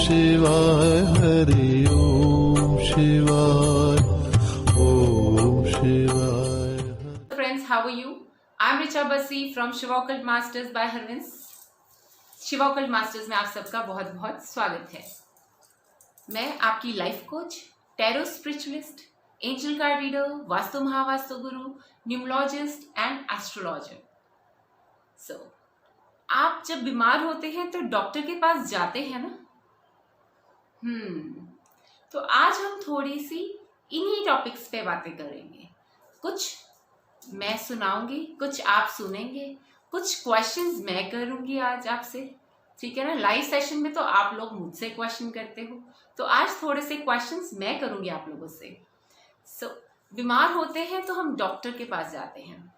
शिवाय हरि ओम शिवाय ओम शिवाय। Friends, how are you? I'm Richa Basi from Shiva Occult Masters by Harvin's। Shiva occult masters में आप सबका बहुत बहुत स्वागत है। मैं आपकी life coach, tarot spiritualist, angel card reader, vastu Mahavastu Guru, numerologist and astrologer. आप जब बीमार होते हैं तो डॉक्टर के पास जाते हैं ना। तो आज हम थोड़ी सी इन्हीं टॉपिक्स पे बातें करेंगे। कुछ मैं सुनाऊंगी, कुछ आप सुनेंगे, कुछ क्वेश्चंस मैं करूंगी आज आपसे, ठीक है ना। लाइव सेशन में तो आप लोग मुझसे क्वेश्चन करते हो, तो आज थोड़े से क्वेश्चंस मैं करूंगी आप लोगों से। बीमार होते हैं तो हम डॉक्टर के पास जाते हैं।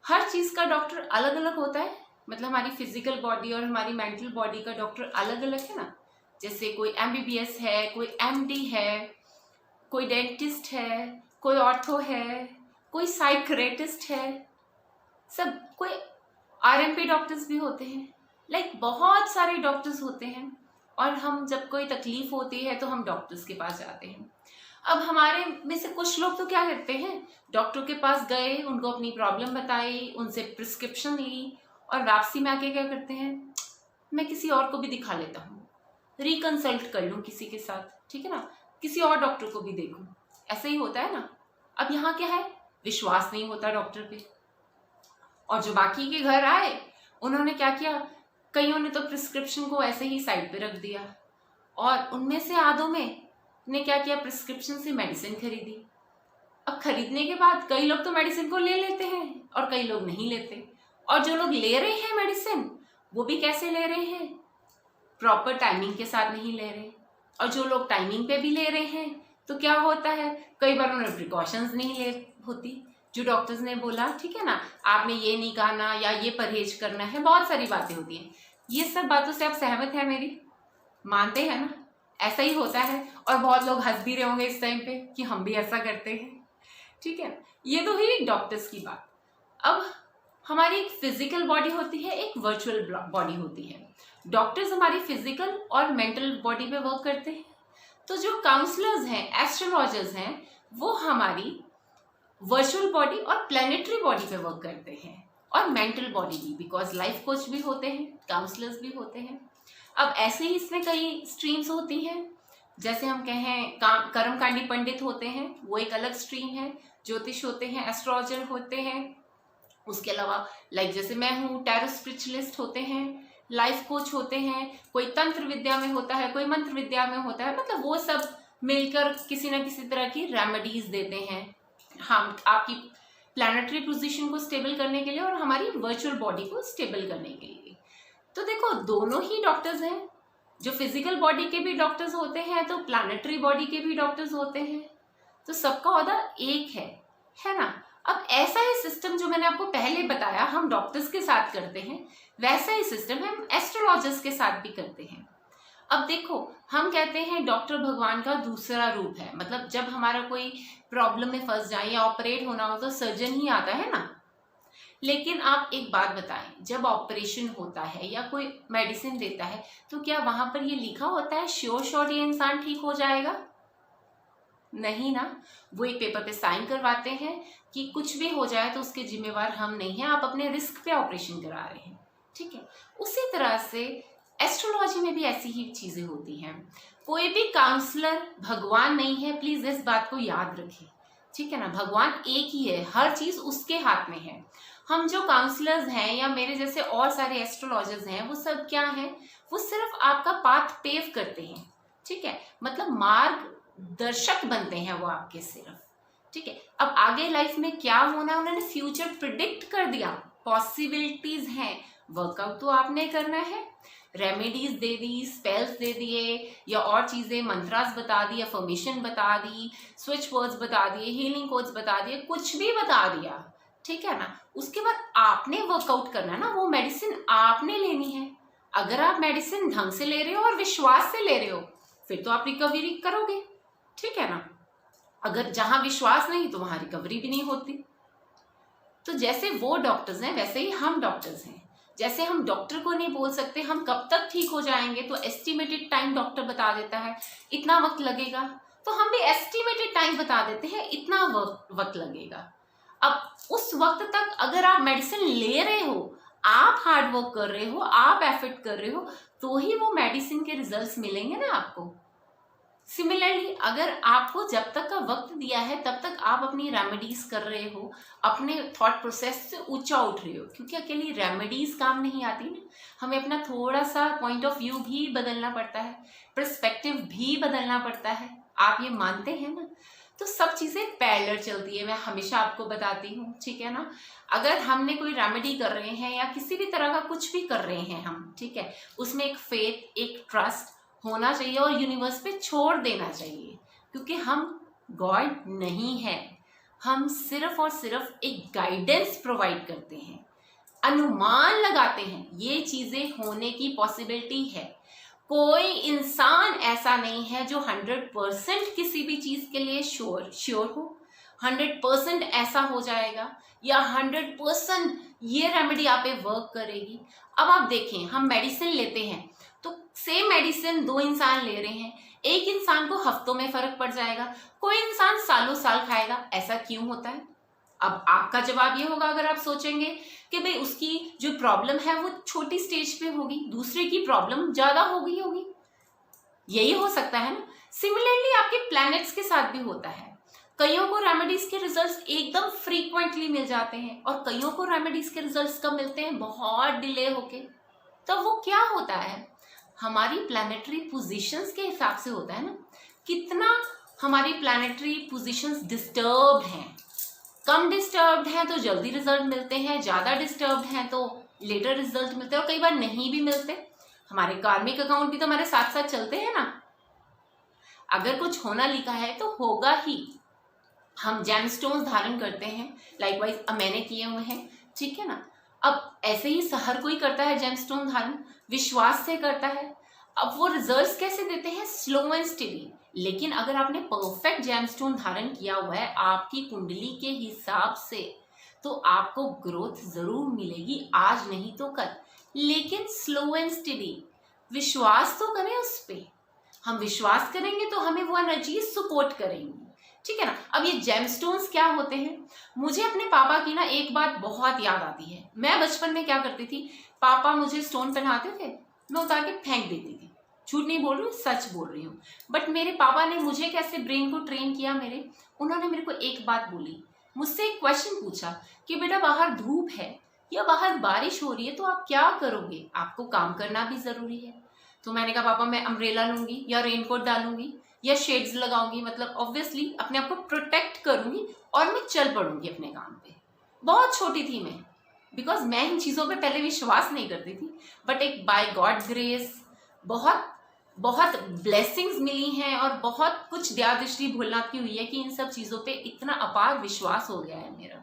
हर चीज़ का डॉक्टर अलग अलग होता है, मतलब हमारी फिजिकल बॉडी और हमारी मेंटल बॉडी का डॉक्टर अलग अलग है ना। जैसे कोई MBBS है, कोई MD है, कोई डेंटिस्ट है, कोई ऑर्थो है, कोई साइकियाट्रिस्ट है, सब कोई RMP डॉक्टर्स भी होते हैं। बहुत सारे डॉक्टर्स होते हैं और हम जब कोई तकलीफ होती है तो हम डॉक्टर्स के पास जाते हैं। अब हमारे में से कुछ लोग तो क्या करते हैं, डॉक्टर के पास गए, उनको अपनी प्रॉब्लम बताई, उनसे प्रिस्क्रिप्शन ली और वापसी में आके क्या करते हैं, मैं किसी और को भी दिखा लेता हूँ, रिकंसल्ट कर लूँ किसी के साथ, ठीक है ना, किसी और डॉक्टर को भी देखूँ। ऐसा ही होता है ना। अब यहाँ क्या है, विश्वास नहीं होता डॉक्टर पे। और जो बाकी के घर आए उन्होंने क्या किया, कईयों ने तो प्रिस्क्रिप्शन को ऐसे ही साइड पे रख दिया और उनमें से आधों में ने क्या किया, प्रिस्क्रिप्शन से मेडिसिन खरीदी। अब खरीदने के बाद कई लोग तो मेडिसिन को ले लेते हैं और कई लोग नहीं लेते। और जो लोग ले रहे हैं मेडिसिन, वो भी कैसे ले रहे हैं, प्रॉपर टाइमिंग के साथ नहीं ले रहे। और जो लोग टाइमिंग पे भी ले रहे हैं तो क्या होता है, कई बार उन्हें प्रिकॉशंस नहीं ले होती जो डॉक्टर्स ने बोला, ठीक है ना, आपने ये नहीं खाना या ये परहेज करना है, बहुत सारी बातें होती हैं। ये सब बातों से आप सहमत हैं मेरी, मानते हैं ना। ऐसा ही होता है और बहुत लोग हंस भी रहे होंगे इस टाइम पे कि हम भी ऐसा करते हैं, ठीक है। ये तो हुई डॉक्टर्स की बात। अब हमारी एक फिजिकल बॉडी होती है, एक वर्चुअल बॉडी होती है। डॉक्टर्स हमारी फिजिकल और मेंटल बॉडी पे वर्क करते हैं। तो जो काउंसलर्स हैं, एस्ट्रोलॉजर्स हैं, वो हमारी वर्चुअल बॉडी और प्लैनेटरी बॉडी पे वर्क करते हैं, और मेंटल बॉडी भी, बिकॉज लाइफ कोच भी होते हैं, काउंसलर्स भी होते हैं। अब ऐसे ही इसमें कई स्ट्रीम्स होती हैं। जैसे हम कहें कर्मकांडी पंडित होते हैं, वो एक अलग स्ट्रीम है। ज्योतिष होते हैं, एस्ट्रोलॉजर होते हैं। उसके अलावा जैसे मैं हूँ, टैरो स्पिरिचुअलिस्ट होते हैं, लाइफ कोच होते हैं, कोई तंत्र विद्या में होता है, कोई मंत्र विद्या में होता है। मतलब वो सब मिलकर किसी न किसी तरह की रेमेडीज देते हैं हम आपकी प्लैनेटरी पोजीशन को स्टेबल करने के लिए और हमारी वर्चुअल बॉडी को स्टेबल करने के लिए। तो देखो, दोनों ही डॉक्टर्स हैं। जो फिजिकल बॉडी के भी डॉक्टर्स होते हैं तो प्लैनेटरी बॉडी के भी डॉक्टर्स होते हैं। तो सबका ओहदा एक है ना। अब ऐसा ही सिस्टम जो मैंने आपको पहले बताया हम डॉक्टर्स के साथ करते हैं, वैसा ही सिस्टम हम एस्ट्रोलॉजर्स के साथ भी करते हैं। अब देखो, हम कहते हैं डॉक्टर भगवान का दूसरा रूप है। मतलब जब हमारा कोई प्रॉब्लम में फंस जाए या ऑपरेट होना हो तो सर्जन ही आता है ना। लेकिन आप एक बात बताएं, जब ऑपरेशन होता है या कोई मेडिसिन देता है तो क्या वहां पर ये लिखा होता है श्योर ये इंसान ठीक हो जाएगा? नहीं ना। वो एक पेपर पे साइन करवाते हैं कि कुछ भी हो जाए तो उसके जिम्मेवार हम नहीं हैं, आप अपने रिस्क पे ऑपरेशन करा रहे हैं, ठीक है। उसी तरह से एस्ट्रोलॉजी में भी ऐसी ही चीजें होती हैं। कोई भी काउंसलर भगवान नहीं है, प्लीज इस बात को याद रखें, ठीक है ना। भगवान एक ही है, हर चीज उसके हाथ में है। हम जो काउंसलर्स हैं या मेरे जैसे और सारे एस्ट्रोलॉजर्स हैं, वो सब क्या हैं, वो सिर्फ आपका पाथ पेव करते हैं, ठीक है। मतलब मार्गदर्शक बनते हैं वो आपके सिर्फ, ठीक है। अब आगे लाइफ में क्या होना है उन्होंने फ्यूचर प्रिडिक्ट कर दिया, पॉसिबिलिटीज हैं, वर्कआउट तो आपने करना है। रेमेडीज दे दी, स्पेल्स दे दिए या और चीजें, मंत्रास बता दी, अफर्मेशन बता दी, स्विच वर्ड्स बता दिए, हीलिंग कोड्स बता दिए, कुछ भी बता दिया, ठीक है ना। उसके बाद आपने वर्कआउट करना है ना, वो मेडिसिन आपने लेनी है। अगर आप मेडिसिन ढंग से ले रहे हो और विश्वास से ले रहे हो, फिर तो आप रिकवरी करोगे, ठीक है ना। अगर जहां विश्वास नहीं तो वहां रिकवरी भी नहीं होती। तो जैसे वो डॉक्टर्स हैं वैसे ही हम डॉक्टर्स हैं। जैसे हम डॉक्टर को नहीं बोल सकते हम कब तक ठीक हो जाएंगे, तो एस्टिमेटेड टाइम डॉक्टर बता देता है इतना वक्त लगेगा, तो हम भी एस्टिमेटेड टाइम बता देते हैं इतना वक्त लगेगा। अब उस वक्त तक अगर आप मेडिसिन ले रहे हो, आप हार्ड वर्क कर रहे हो, आप एफर्ट कर रहे हो, तो ही वो मेडिसिन के रिजल्ट्स मिलेंगे ना आपको। सिमिलरली अगर आपको जब तक का वक्त दिया है तब तक आप अपनी रेमेडीज कर रहे हो, अपने थॉट प्रोसेस से ऊंचा उठ रहे हो, क्योंकि अकेली रेमेडीज काम नहीं आती ना, हमें अपना थोड़ा सा पॉइंट ऑफ व्यू भी बदलना पड़ता है, पर्सपेक्टिव भी बदलना पड़ता है। आप ये मानते हैं ना? तो सब चीज़ें पैरेलल चलती है, मैं हमेशा आपको बताती हूँ, ठीक है ना। अगर हमने कोई रेमेडी कर रहे हैं या किसी भी तरह का कुछ भी कर रहे हैं हम, ठीक है, उसमें एक फेथ, एक ट्रस्ट होना चाहिए और यूनिवर्स पे छोड़ देना चाहिए, क्योंकि हम गॉड नहीं है, हम सिर्फ और सिर्फ एक गाइडेंस प्रोवाइड करते हैं, अनुमान लगाते हैं ये चीज़ें होने की पॉसिबिलिटी है। कोई इंसान ऐसा नहीं है जो 100% किसी भी चीज़ के लिए श्योर हो, 100% ऐसा हो जाएगा या 100% ये रेमेडी आप पे वर्क करेगी। अब आप देखें, हम मेडिसिन लेते हैं तो सेम मेडिसिन 2 इंसान ले रहे हैं, एक इंसान को हफ्तों में फर्क पड़ जाएगा, कोई इंसान सालों साल खाएगा, ऐसा क्यों होता है? अब आपका जवाब ये होगा, अगर आप सोचेंगे कि भाई उसकी जो प्रॉब्लम है वो छोटी स्टेज पे होगी, दूसरे की प्रॉब्लम ज़्यादा हो गई होगी, यही हो सकता है ना। सिमिलरली आपके प्लैनेट्स के साथ भी होता है, कईयों को रेमेडीज के रिजल्ट्स एकदम फ्रीक्वेंटली मिल जाते हैं और कईयों को रेमेडीज के रिजल्ट्स कब मिलते हैं, बहुत डिले होके। तो वो क्या होता है, हमारी प्लैनेटरी पोजीशंस के हिसाब से होता है ना, कितना हमारी प्लैनेटरी पोजीशंस डिस्टर्ब्ड हैं। कम डिस्टर्ब्ड हैं तो जल्दी रिजल्ट मिलते हैं, ज़्यादा डिस्टर्ब्ड हैं तो लेटर रिजल्ट मिलते हैं और कई बार नहीं भी मिलते। हमारे कार्मिक अकाउंट भी तो हमारे साथ साथ चलते हैं ना, अगर कुछ होना लिखा है तो होगा ही। हम जेमस्टोन्स धारण करते हैं, लाइकवाइज मैंने किए हुए हैं, ठीक है ना। अब ऐसे ही हर कोई करता है जेमस्टोन धारण, विश्वास से करता है। अब वो रिजल्ट्स कैसे देते हैं, स्लो एंड स्टेडी। लेकिन अगर आपने परफेक्ट जेमस्टोन धारण किया हुआ है आपकी कुंडली के हिसाब से, तो आपको ग्रोथ जरूर मिलेगी, आज नहीं तो कल, लेकिन स्लो एंड स्टेडी। विश्वास तो करें उस पर, हम विश्वास करेंगे तो हमें वो एनर्जी सपोर्ट करेंगी, ठीक है ना। अब ये जेमस्टोन्स क्या होते हैं, मुझे अपने पापा की ना एक बात बहुत याद आती है। मैं बचपन में क्या करती थी, पापा मुझे स्टोन पहनाते थे, मैं उतार के फेंक देती थी। झूठ नहीं बोल रही हूँ, सच बोल रही हूँ। बट मेरे पापा ने मुझे कैसे ब्रेन को ट्रेन किया, उन्होंने मेरे को एक बात बोली, मुझसे एक क्वेश्चन पूछा कि बेटा बाहर धूप है या बाहर बारिश हो रही है तो आप क्या करोगे, आपको काम करना भी जरूरी है। तो मैंने कहा पापा मैं अम्ब्रेला लूंगी या रेनकोट डालूंगी या शेड्स लगाऊंगी, मतलब ऑब्वियसली अपने आप को प्रोटेक्ट करूंगी और मैं चल पड़ूंगी अपने काम पे। बहुत छोटी थी मैं, बिकॉज मैं इन चीज़ों पे पहले विश्वास नहीं करती थी, बट एक बाय गॉड ग्रेस बहुत बहुत ब्लेसिंग्स मिली हैं और बहुत कुछ दया दृष्टि भोलेनाथ की हुई है कि इन सब चीज़ों पे इतना अपार विश्वास हो गया है मेरा।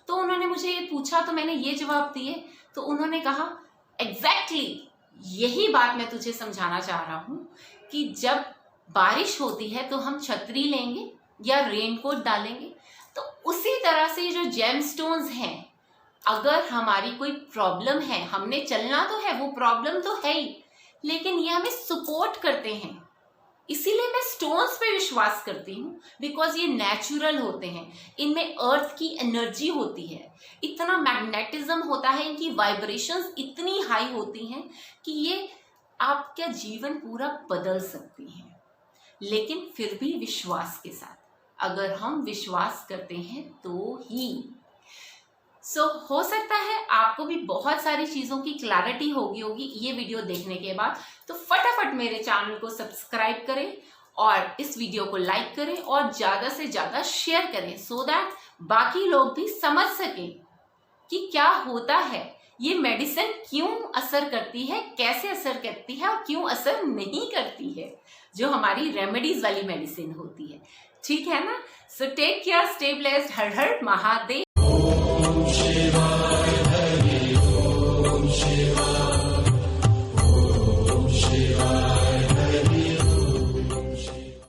तो उन्होंने मुझे ये पूछा तो मैंने ये जवाब दिए, तो उन्होंने कहा एग्जैक्टली यही बात मैं तुझे समझाना चाह रहा हूँ कि जब बारिश होती है तो हम छतरी लेंगे या रेनकोट डालेंगे। तो उसी तरह से जो जेमस्टोन्स हैं, अगर हमारी कोई प्रॉब्लम है, हमने चलना तो है, वो प्रॉब्लम तो है ही, लेकिन ये हमें सपोर्ट करते हैं। इसीलिए मैं स्टोन्स पे विश्वास करती हूँ, बिकॉज ये नेचुरल होते हैं, इनमें अर्थ की एनर्जी होती है, इतना मैग्नेटिज्म होता है, इनकी वाइब्रेशंस इतनी हाई होती हैं कि ये आपका जीवन पूरा बदल सकती हैं। लेकिन फिर भी विश्वास के साथ, अगर हम विश्वास करते हैं तो ही। हो सकता है आपको भी बहुत सारी चीज़ों की क्लैरिटी होगी ये वीडियो देखने के बाद। तो फटाफट मेरे चैनल को सब्सक्राइब करें और इस वीडियो को लाइक करें और ज़्यादा से ज़्यादा शेयर करें, सो दैट बाकी लोग भी समझ सकें कि क्या होता है, ये मेडिसिन क्यों असर करती है, कैसे असर करती है और क्यों असर नहीं करती है, जो हमारी रेमेडीज वाली मेडिसिन होती है, ठीक है ना। So take care, stay blessed, Har Har Mahadev.